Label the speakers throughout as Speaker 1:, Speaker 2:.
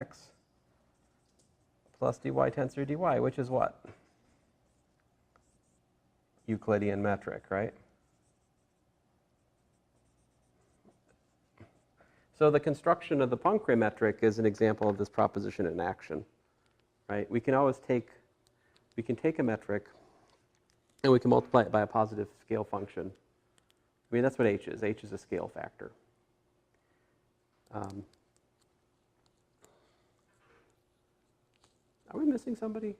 Speaker 1: x plus dy tensor dy, which is what? Euclidean metric, right? So the construction of the Poincare metric is an example of this proposition in action, right? We can take a metric and we can multiply it by a positive scale function. I mean, that's what h is. H is a scale factor. Are we missing somebody?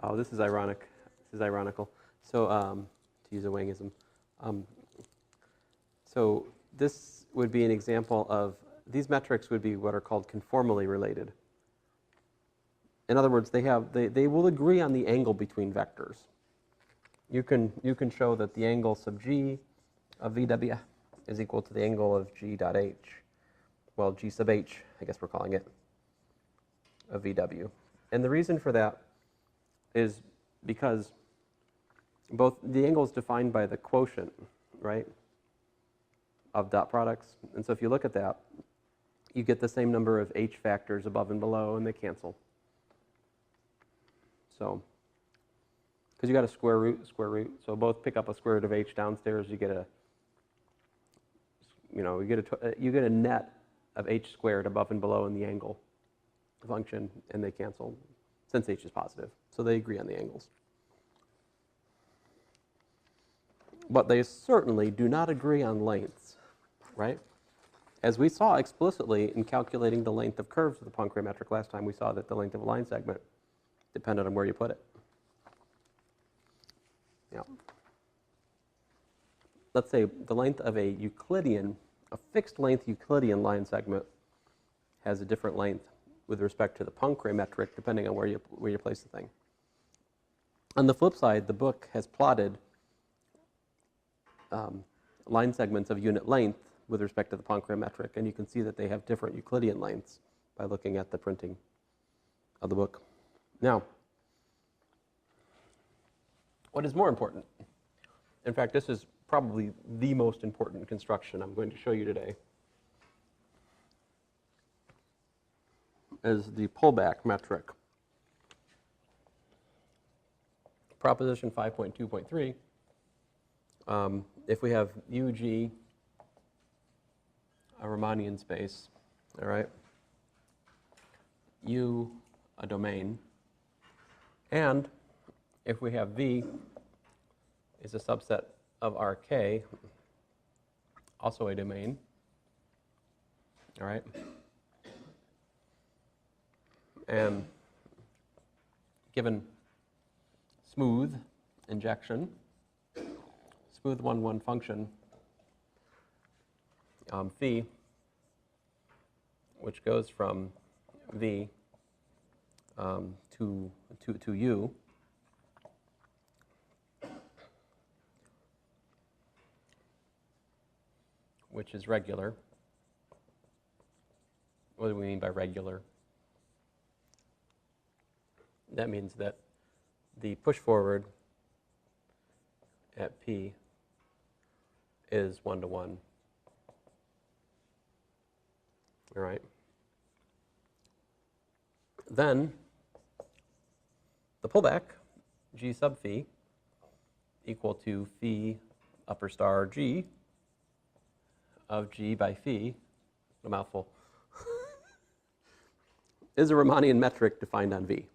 Speaker 1: Oh, this is ironic. This is ironical. So, to use a Wangism. So this would be an example of, these metrics would be what are called conformally related. In other words, they will agree on the angle between vectors. You can show that the angle sub g of VW is equal to the angle of g dot h. Well, g sub h, I guess we're calling it, of VW. And the reason for that is because both the angle is defined by the quotient, right, of dot products. And so if you look at that, you get the same number of h factors above and below, and they cancel. So, because you got a square root, so both pick up a square root of h downstairs, you get a, you get a net of h squared above and below in the angle function, and they cancel since h is positive. So they agree on the angles. But they certainly do not agree on lengths, right? As we saw explicitly in calculating the length of curves with the Poincare metric last time, we saw that the length of a line segment depended on where you put it. Yeah. Let's say the length of a fixed length Euclidean line segment has a different length with respect to the Poincare metric, depending on where you place the thing. On the flip side, the book has plotted line segments of unit length with respect to the Poincare metric, and you can see that they have different Euclidean lengths by looking at the printing of the book. Now, what is more important? In fact, this is probably the most important construction I'm going to show you today, is the pullback metric. Proposition 5.2.3, if we have UG, a Riemannian space, all right, U, a domain, and if we have V is a subset of RK, also a domain, all right, and given smooth injection, smooth 1-1 function, phi, which goes from V to U, which is regular. What do we mean by regular? That means that the push forward at P is 1-to-1. All right. Then the pullback, G sub phi, equal to phi upper star G of G by phi, a mouthful, is a Riemannian metric defined on V.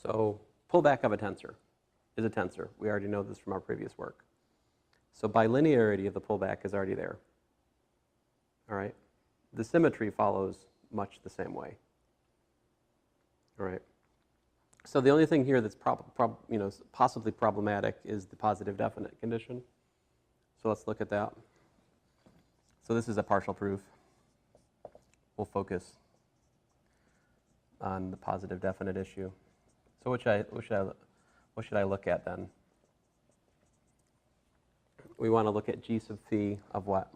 Speaker 1: So pullback of a tensor is a tensor. We already know this from our previous work. So bilinearity of the pullback is already there. All right. The symmetry follows much the same way. All right. So the only thing here that's possibly problematic is the positive definite condition. So let's look at that. So this is a partial proof. We'll focus on the positive definite issue. So what should I look at then? We want to look at G sub phi of what?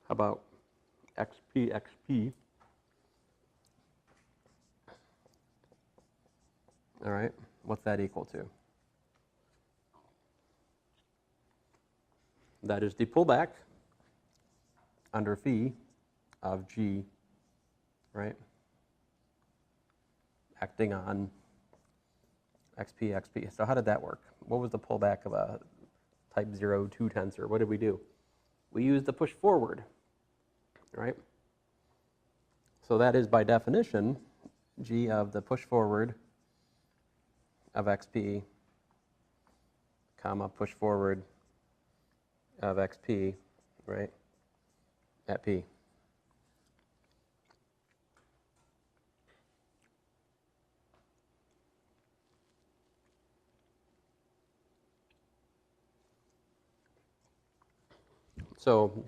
Speaker 1: How about xp? All right, what's that equal to? That is the pullback under phi of G, right? Acting on xp. So how did that work? What was the pullback of a type 0, 2 tensor? What did we do? We used the push forward, right? So that is by definition G of the push forward of xp, comma, push forward of xp, right, at p. So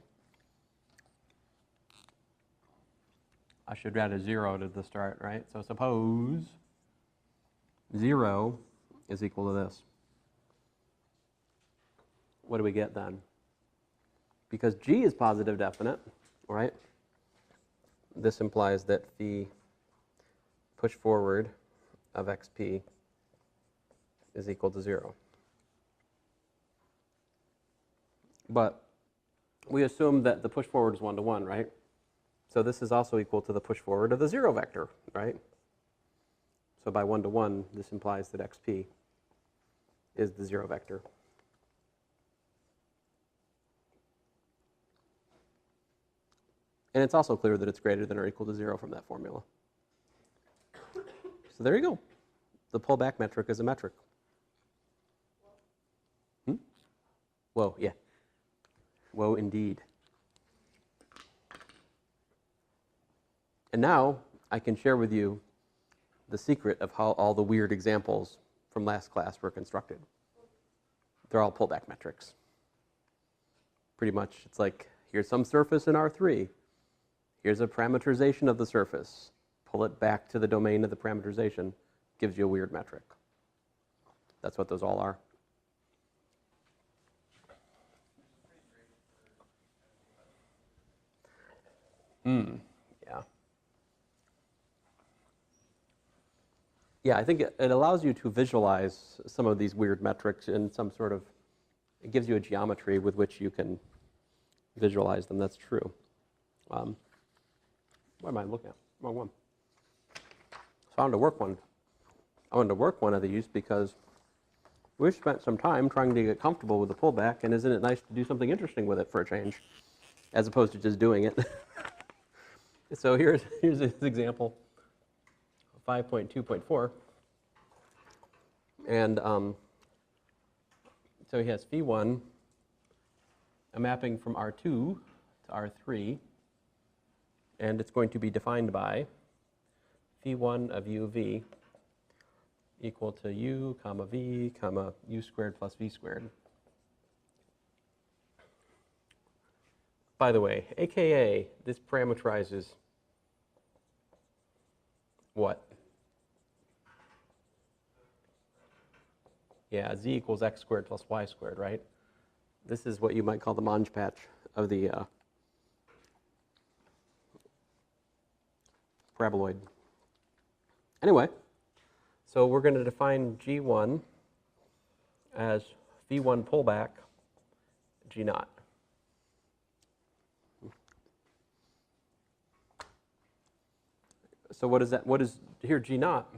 Speaker 1: I should add a 0 to the start, right? So suppose 0 is equal to this. What do we get then? Because G is positive definite, right? This implies that phi push forward of xp is equal to 0. But we assume that the push forward is 1 to 1, right? So this is also equal to the push forward of the 0 vector, right? So by 1 to 1, this implies that xp is the 0 vector. And it's also clear that it's greater than or equal to 0 from that formula. So there you go. The pullback metric is a metric. Whoa, yeah. Whoa, indeed. And now I can share with you the secret of how all the weird examples from last class were constructed. They're all pullback metrics. Pretty much, it's like, here's some surface in R3. Here's a parameterization of the surface. Pull it back to the domain of the parameterization. Gives you a weird metric. That's what those all are. Yeah. Yeah, I think it allows you to visualize some of these weird metrics in some sort of, it gives you a geometry with which you can visualize them. That's true. What am I looking at? Wrong one. So I wanted to work one. I wanted to work one of these because we've spent some time trying to get comfortable with the pullback, and isn't it nice to do something interesting with it for a change, as opposed to just doing it. So here's this example, 5.2.4. And so he has phi1, a mapping from R2 to R3, and it's going to be defined by phi1 of u of v equal to u comma v comma u squared plus v squared. By the way, AKA, this parameterizes what? Yeah, z equals x squared plus y squared, right? This is what you might call the Monge patch of the paraboloid. Anyway, so we're going to define G1 as phi1 pullback G naught. So what is that? What is here? G naught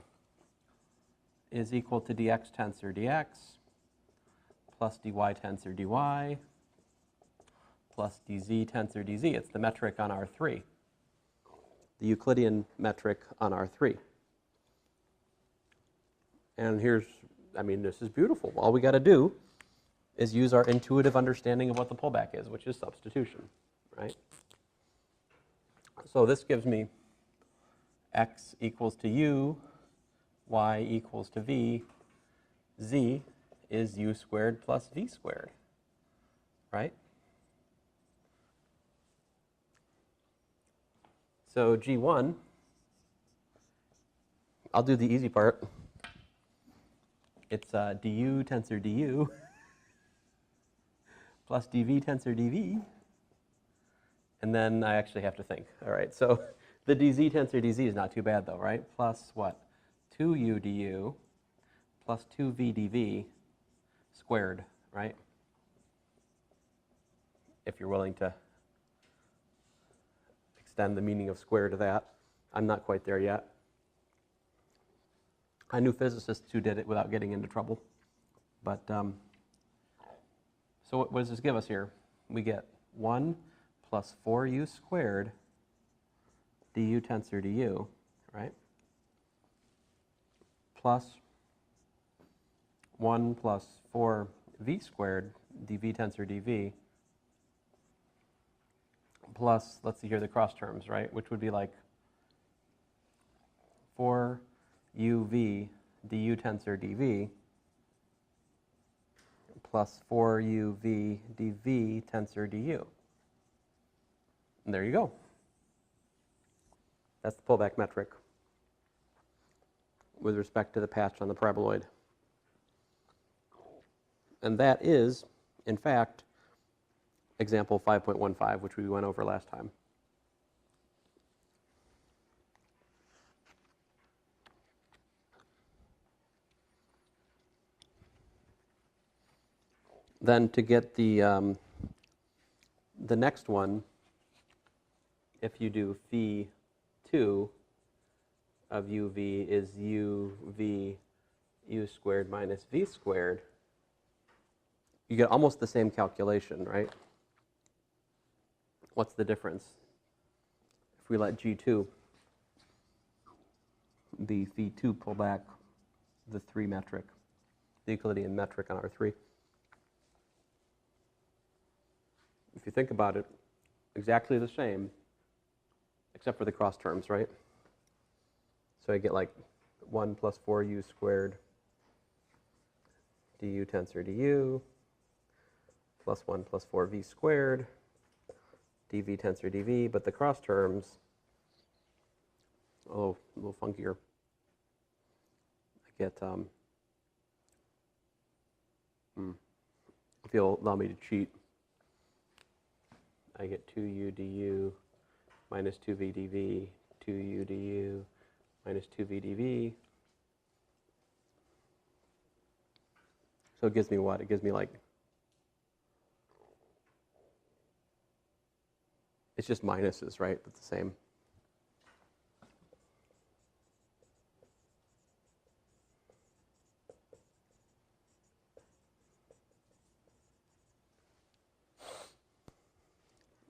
Speaker 1: is equal to dx tensor dx plus dy tensor dy plus dz tensor dz. It's the metric on R3, the Euclidean metric on R3. And here's, I mean, this is beautiful. All we got to do is use our intuitive understanding of what the pullback is, which is substitution, right? So this gives me x equals to u, y equals to v, z is u squared plus v squared. right? So G1, I'll do the easy part. It's du tensor du plus dv tensor dv. And then I actually have to think. All right, so the dz tensor dz is not too bad though, right? Plus what? 2u du plus 2v dv squared, right? If you're willing to extend the meaning of square to that. I'm not quite there yet. I knew physicists who did it without getting into trouble. But, so what does this give us here? We get 1 plus 4u squared du tensor du, right? Plus 1 plus 4v squared dv tensor dv plus, let's see here, the cross terms, right? Which would be like 4uv du tensor dv plus 4uv dv tensor du. And there you go. That's the pullback metric with respect to the patch on the paraboloid. And that is, in fact, example 5.15, which we went over last time. Then to get the next one, if you do phi 2 of uv is uv u squared minus v squared, you get almost the same calculation, right? What's the difference? If we let G2 be phi 2 pullback the 3 metric, the Euclidean metric on R3. If you think about it, exactly the same, except for the cross terms, right? So I get like 1 plus 4u squared du tensor du plus 1 plus 4v squared dv tensor dv, but the cross terms, oh, a little funkier. I get, if you'll allow me to cheat, I get 2u du minus 2v dv, 2u du minus 2v dv. So it gives me what? It gives me like, it's just minuses, right? But the same.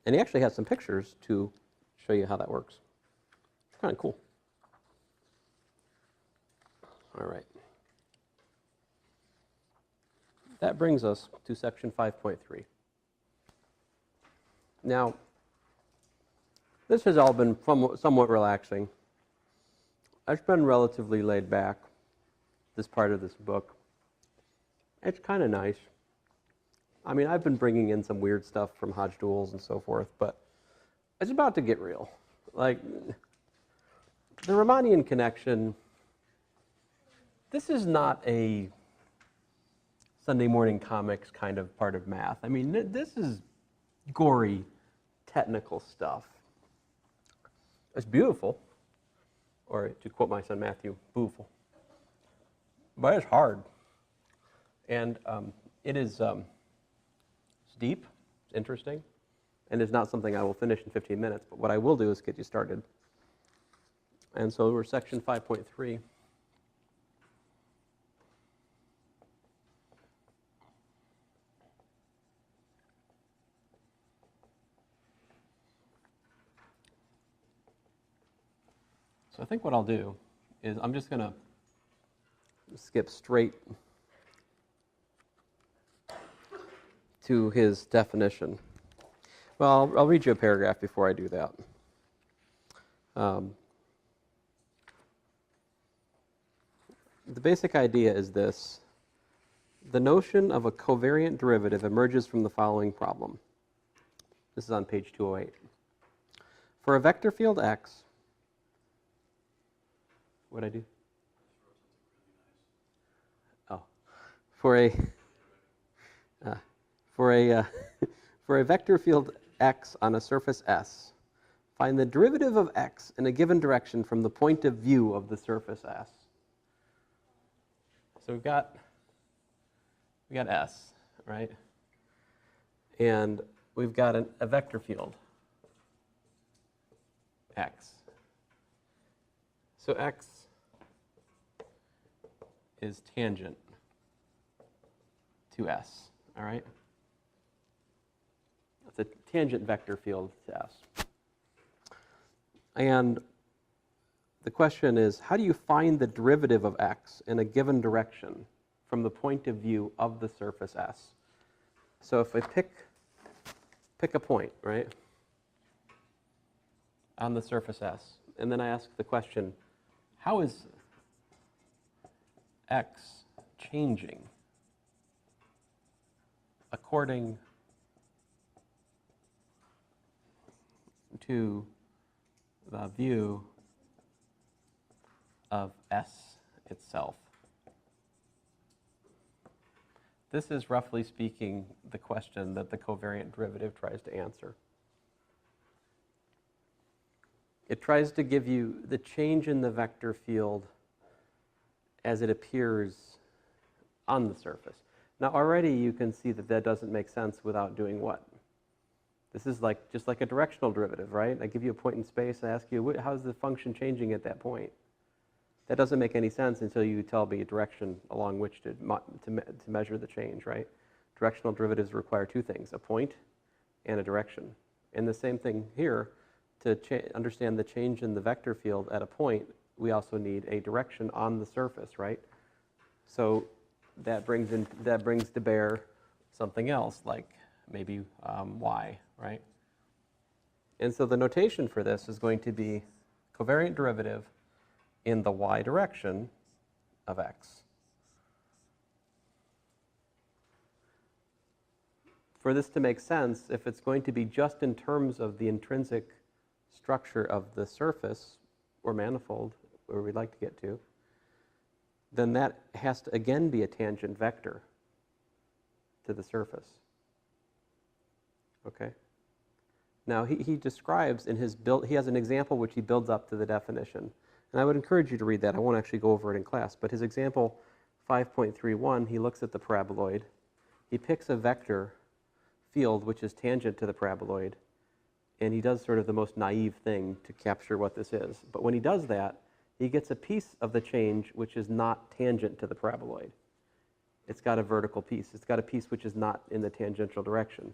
Speaker 1: And he actually has some pictures to show you how that works. It's kind of cool. All right. That brings us to section 5.3. Now, this has all been somewhat relaxing. I've been relatively laid back, this part of this book. It's kind of nice. I mean, I've been bringing in some weird stuff from Hodge duals and so forth, but it's about to get real. Like, the Riemannian connection, this is not a Sunday morning comics kind of part of math. I mean, this is gory, technical stuff. It's beautiful, or to quote my son Matthew, beautiful. But it's hard. And it is it's deep, it's interesting, and it's not something I will finish in 15 minutes, but what I will do is get you started. And so we're section 5.3. So I think what I'll do is I'm just going to skip straight to his definition. Well, I'll read you a paragraph before I do that. The basic idea is this, The notion of a covariant derivative emerges from the following problem. This is on page 208. For a vector field x, what'd I do? Oh, for a for a vector field x on a surface S, find the derivative of x in a given direction from the point of view of the surface S. So we got S, right? And we've got a vector field, x. So x is tangent to S, all right? It's a tangent vector field to S. And the question is, how do you find the derivative of x in a given direction from the point of view of the surface S? So if I pick a point, right, on the surface S, and then I ask the question, how is x changing according to the view of S itself? This is, roughly speaking, the question that the covariant derivative tries to answer. It tries to give you the change in the vector field as it appears on the surface. Now, already you can see that that doesn't make sense without doing what? This is just like a directional derivative, right? I give you a point in space, I ask you, how's the function changing at that point? That doesn't make any sense until you tell me a direction along which to measure the change, right? Directional derivatives require two things, a point and a direction. And the same thing here, to understand the change in the vector field at a point, we also need a direction on the surface, right? So that brings to bear something else, like maybe y, right? And so the notation for this is going to be covariant derivative in the y direction of x. For this to make sense, if it's going to be just in terms of the intrinsic structure of the surface or manifold, where we'd like to get to, then that has to again be a tangent vector to the surface. Okay? Now he describes in his build, he has an example which he builds up to the definition. And I would encourage you to read that. I won't actually go over it in class, but his example 5.31, he looks at the paraboloid. He picks a vector field which is tangent to the paraboloid, and he does sort of the most naive thing to capture what this is. But when he does that, he gets a piece of the change which is not tangent to the paraboloid. It's got a vertical piece. It's got a piece which is not in the tangential direction.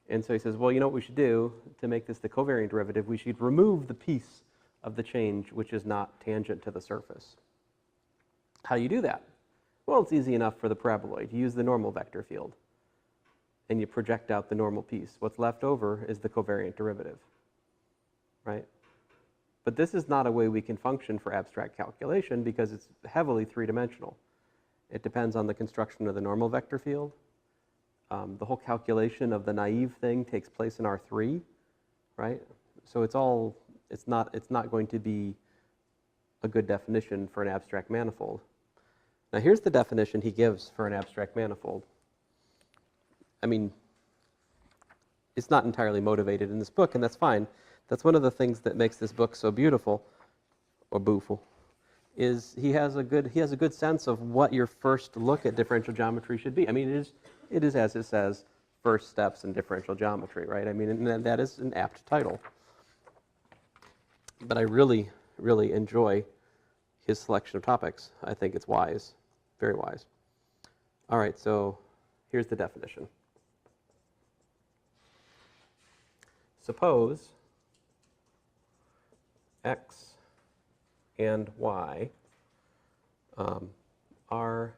Speaker 1: And so he says, well, you know what we should do to make this the covariant derivative? We should remove the piece of the change which is not tangent to the surface. How do you do that? Well, it's easy enough for the paraboloid. You use the normal vector field, and you project out the normal piece. What's left over is the covariant derivative, right? But this is not a way we can function for abstract calculation because it's heavily three-dimensional. It depends on the construction of the normal vector field. The whole calculation of the naive thing takes place in R3, right? So it's not going to be a good definition for an abstract manifold. Now here's the definition he gives for an abstract manifold. I mean, it's not entirely motivated in this book, and that's fine. That's one of the things that makes this book so beautiful, or booful, is he has a good sense of what your first look at differential geometry should be. I mean, it is as it says, first steps in differential geometry, right? I mean, and that is an apt title. But I really, really enjoy his selection of topics. I think it's wise, very wise. All right, so here's the definition. Suppose x and y are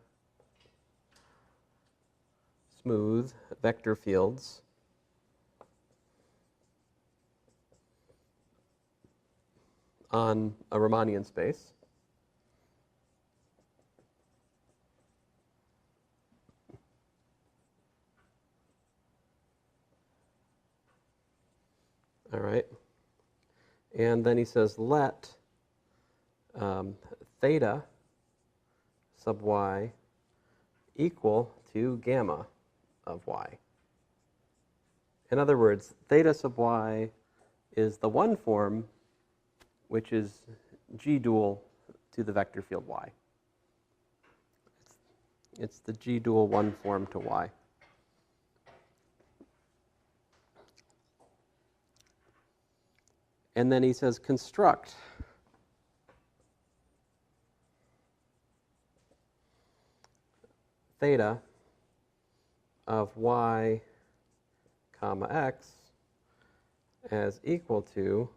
Speaker 1: smooth vector fields on a Riemannian space. All right. And then he says, let theta sub y equal to gamma of y. In other words, theta sub y is the one form which is G dual to the vector field y. It's the G dual one form to y. And then he says construct theta of y comma x as equal to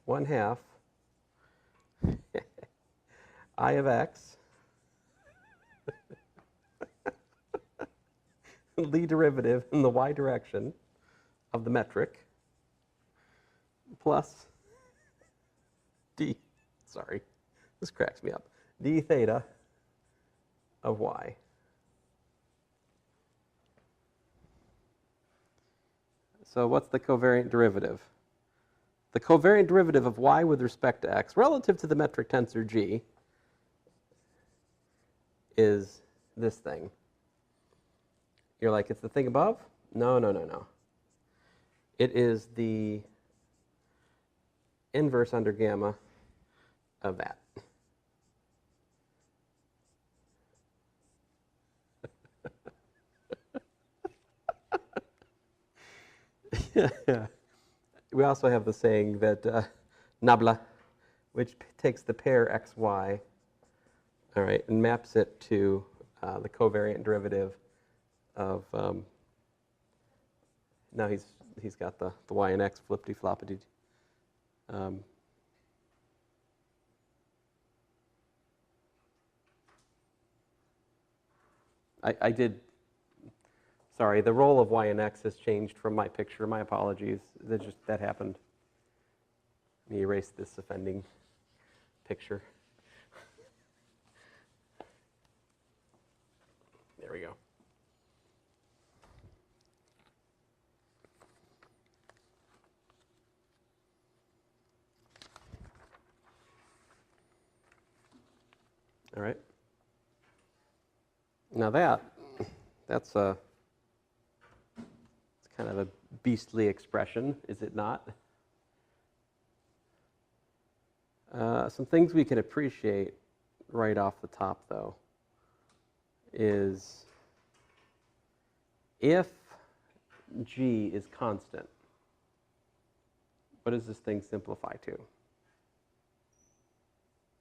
Speaker 1: 1/2 I of x Lie derivative in the y direction of the metric plus d, sorry, this cracks me up, d theta of y. So what's the covariant derivative? The covariant derivative of y with respect to x relative to the metric tensor G is this thing. You're like, it's the thing above? No, no, no, no. It is the inverse under gamma of that. Yeah. We also have the saying that nabla, which takes the pair xy, all right, and maps it to the covariant derivative of, now he's got the y and x flippity-floppity. I did, sorry, the role of y and x has changed from my picture. My apologies. That happened. Let me erase this offending picture. There we go. All right. Now that's it's kind of a beastly expression, is it not? Some things we can appreciate right off the top, though, is if G is constant, what does this thing simplify to?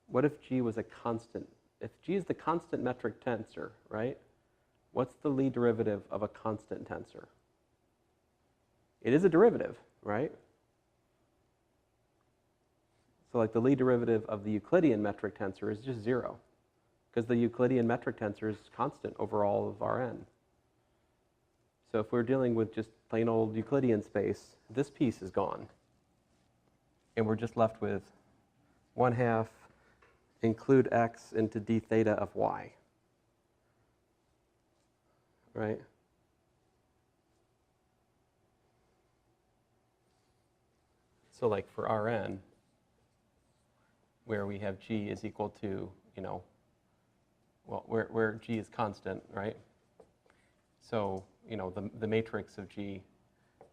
Speaker 1: What if G was a constant? If G is the constant metric tensor, right? What's the Lie derivative of a constant tensor? It is a derivative, right? So like the Lie derivative of the Euclidean metric tensor is just 0, because the Euclidean metric tensor is constant over all of Rn. So if we're dealing with just plain old Euclidean space, this piece is gone. And we're just left with 1/2 include x into d theta of y, right? So like for Rn, where we have G is equal to, well, where G is constant, right? So, the matrix of G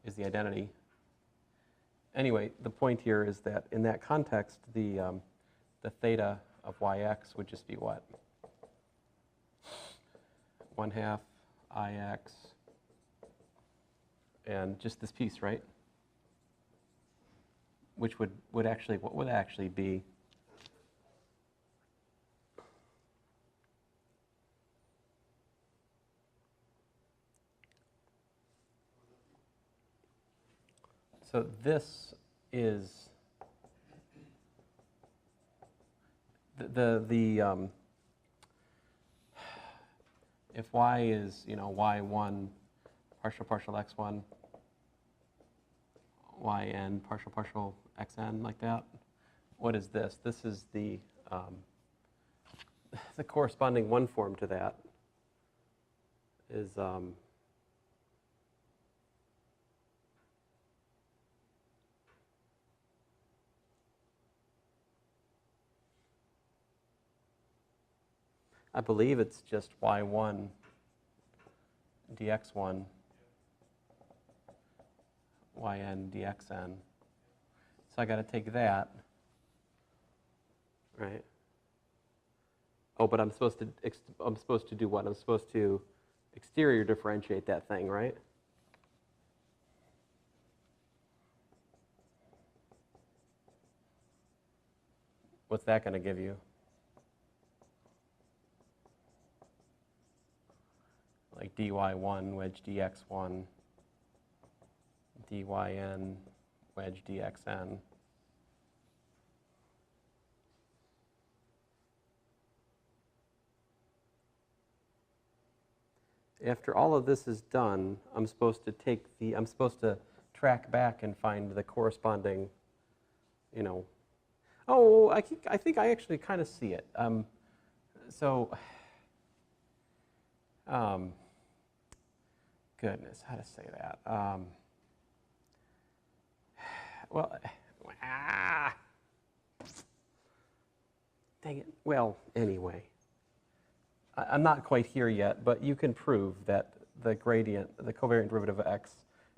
Speaker 1: is the identity. Anyway, the point here is that in that context, the theta of yx would just be what? 1/2 ix, and just this piece, right? Which would actually be so this is the if y is y1 partial x1 yn partial xn, like that, what is this? This is the corresponding one form to that is, I believe it's just y1 dx1 yn dxn. So I got to take that, right? Oh, but I'm supposed to do what? I'm supposed to exterior differentiate that thing, right? What's that going to give you? Like dy1 wedge dx1, dyn wedge dxn. After all of this is done, I'm supposed to track back and find the corresponding, oh, I think I actually kind of see it. Goodness, how to say that? Dang it. Well, anyway. I'm not quite here yet, but you can prove that the gradient, the covariant derivative of x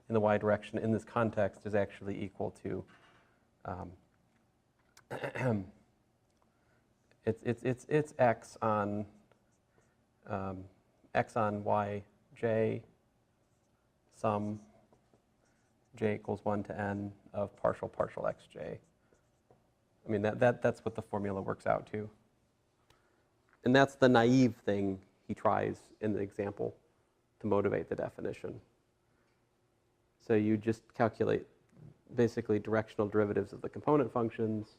Speaker 1: in the y direction in this context is actually equal to it's x on yj sum j equals 1 to n of partial xj. I mean, that's what the formula works out to. And that's the naive thing he tries in the example to motivate the definition. So you just calculate basically directional derivatives of the component functions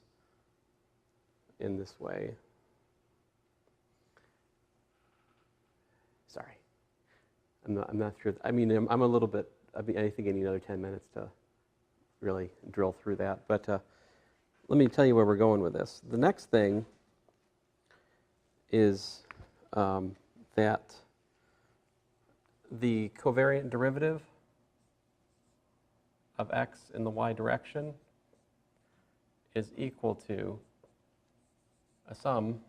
Speaker 1: in this way. Sorry. I'm not sure. I mean, I'm a little bit, I think I need another 10 minutes to really drill through that. But let me tell you where we're going with this. The next thing is that the covariant derivative of x in the y direction is equal to a sum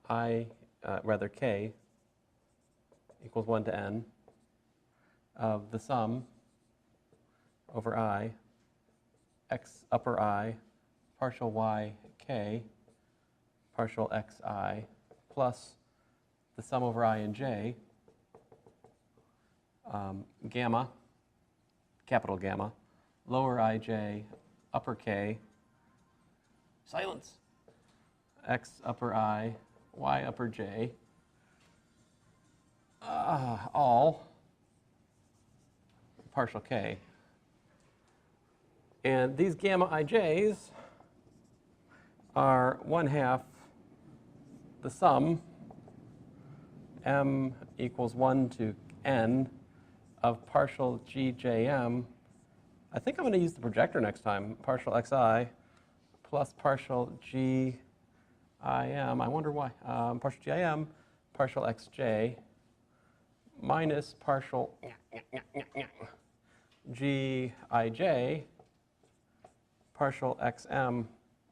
Speaker 1: k equals 1 to n of the sum over I, x upper I, partial y k, partial xi, plus the sum over I and j, gamma, capital gamma, lower ij, upper k, silence, x upper I, y upper j, all partial k. And these gamma ij's are 1/2 the sum m equals 1 to n of partial gjm. I think I'm going to use the projector next time. Partial xi plus partial gim. I wonder why. Partial gim, partial xj minus partial gij, partial xm,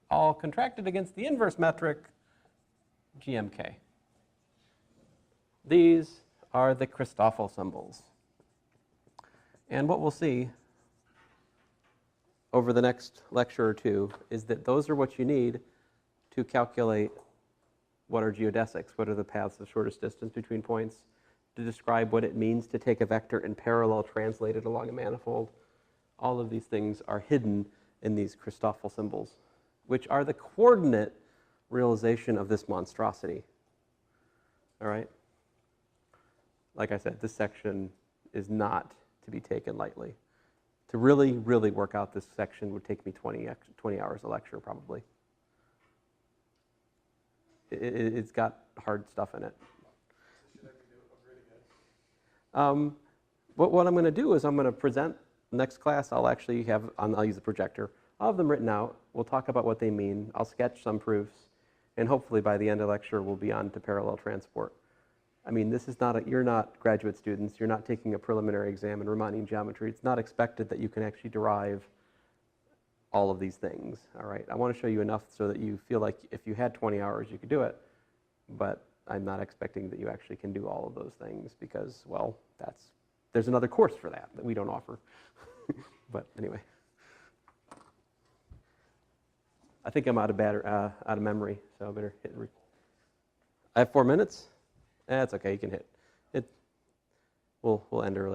Speaker 1: all contracted against the inverse metric gmk. These are the Christoffel symbols. And what we'll see over the next lecture or two is that those are what you need to calculate what are geodesics, what are the paths of shortest distance between points, to describe what it means to take a vector and parallel translate it along a manifold. All of these things are hidden in these Christoffel symbols, which are the coordinate realization of this monstrosity. All right? Like I said, this section is not to be taken lightly. To really, really work out this section would take me 20 hours a lecture, probably. It's got hard stuff in it. What I'm going to do is I'm going to present next class. I'll use the projector. I'll have them written out. We'll talk about what they mean. I'll sketch some proofs, and hopefully by the end of the lecture we'll be on to parallel transport. I mean, this is not you're not graduate students. You're not taking a preliminary exam in Riemannian geometry. It's not expected that you can actually derive all of these things. All right. I want to show you enough so that you feel like if you had 20 hours, you could do it. But I'm not expecting that you actually can do all of those things because, well, there's another course for that we don't offer. But anyway, I think I'm out of memory, so I better hit. I have 4 minutes. That's okay. You can hit it. We'll end early.